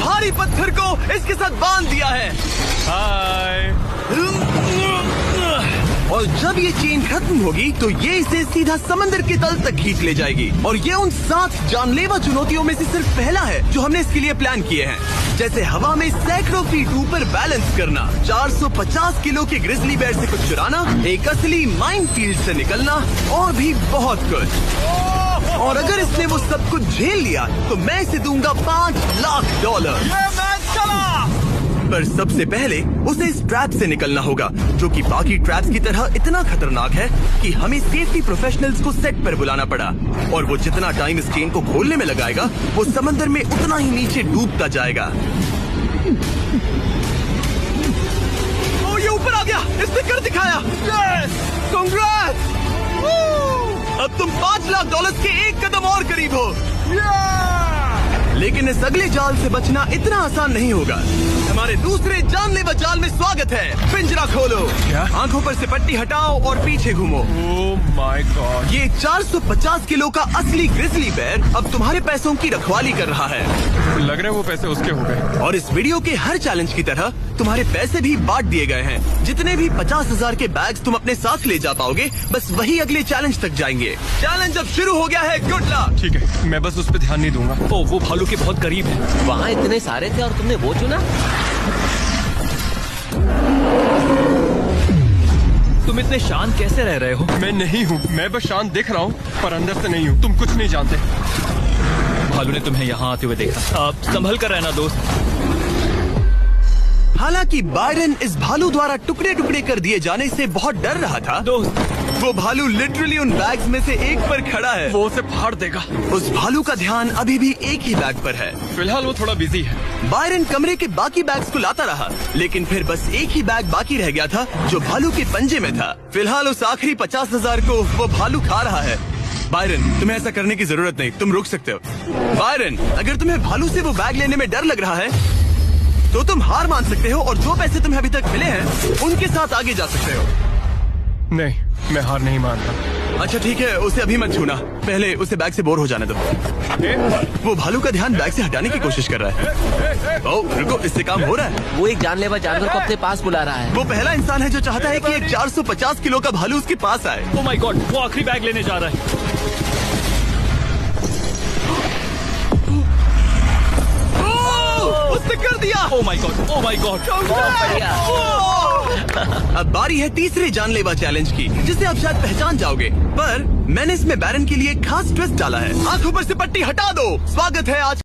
भारी पत्थर को इसके साथ बांध दिया है। हाय। और जब ये चेन खत्म होगी तो ये इसे सीधा समंदर के तल तक खींच ले जाएगी। और ये उन 7 जानलेवा चुनौतियों में से सिर्फ पहला है जो हमने इसके लिए प्लान किए हैं, जैसे हवा में सैकड़ों फीट ऊपर बैलेंस करना, 450 किलो के ग्रिजली बेयर से कुछ चुराना, एक असली माइनफील्ड से निकलना और भी बहुत कुछ। और अगर इसने वो सब कुछ झेल लिया तो मैं इसे दूंगा $5 लाख। ये मैच चला। पर सबसे पहले उसे इस ट्रैप से निकलना होगा, जो कि बाकी ट्रैप्स की तरह इतना खतरनाक है कि हमें सेफ्टी प्रोफेशनल्स को सेट पर बुलाना पड़ा। और वो जितना टाइम इस चेन को खोलने में लगाएगा वो समंदर में उतना ही नीचे डूबता जाएगा। ओ, ये ऊपर आ गया, इसने कर दिखाया। कांग्रेस! अब तुम $5 लाख के एक कदम और करीब हो। लेकिन इस अगले जाल से बचना इतना आसान नहीं होगा। हमारे दूसरे जानलेवा जाल में स्वागत है। पिंजरा खोलो। क्या? आंखों पर से पट्टी हटाओ और पीछे घूमो। Oh my God. ये 450 किलो का असली ग्रिजली बेयर अब तुम्हारे पैसों की रखवाली कर रहा है। लग रहा है वो पैसे उसके हो गए। और इस वीडियो के हर चैलेंज की तरह तुम्हारे पैसे भी बांट दिए गए हैं। जितने भी 50,000 के बैग्स तुम अपने साथ ले जा पाओगे, बस वही अगले चैलेंज तक जाएंगे। चैलेंज अब शुरू हो गया है। Good luck. ठीक है, मैं बस उस पर ध्यान नहीं दूंगा। ओ, वो भालू के बहुत करीब है। वहाँ इतने सारे थे और तुमने वो चुना। तुम इतने शांत कैसे रह रहे हो? मैं नहीं हूँ, मैं बस शांत दिख रहा हूँ पर अंदर से नहीं हूँ। तुम कुछ नहीं जानते। भालू ने तुम्हें यहाँ आते हुए देखा। आप संभल कर रहना दोस्त। हालांकि बायरन इस भालू द्वारा टुकड़े टुकड़े कर दिए जाने से बहुत डर रहा था। दोस्त, वो भालू लिटरली उन बैग्स में से एक पर खड़ा है। वो उसे फाड़ देगा। उस भालू का ध्यान अभी भी एक ही बैग पर है। फिलहाल वो थोड़ा बिजी है। बायरन कमरे के बाकी बैग्स को लाता रहा, लेकिन फिर बस एक ही बैग बाकी रह गया था जो भालू के पंजे में था। फिलहाल उस आखिरी 50,000 को वो भालू खा रहा है। बायरन, तुम्हें ऐसा करने की जरूरत नहीं, तुम रुक सकते हो। बायरन, अगर तुम्हें भालू से वो बैग लेने में डर लग रहा है तो तुम हार मान सकते हो और जो पैसे तुम्हें अभी तक मिले हैं उनके साथ आगे जा सकते हो। नहीं, मैं हार नहीं मानता। अच्छा ठीक है, उसे अभी मत छूना, पहले उसे बैग से बोर हो जाने दो। वो भालू का ध्यान बैग से हटाने की कोशिश कर रहा है। ओह रुको, इससे काम हो रहा है। वो एक जानलेवा जानवर को अपने पास बुला रहा है। वो पहला इंसान है जो चाहता है कि एक 450 किलो का भालू उसके पास आए। ओ माय गॉड, वो आखिरी बैग लेने जा रहा है। उसने कर दिया। Oh my God, oh my God. अब बारी है तीसरे जानलेवा चैलेंज की, जिसे आप शायद पहचान जाओगे, पर मैंने इसमें बैरन के लिए खास ट्विस्ट डाला है। आंखों पर से पट्टी हटा दो। स्वागत है आज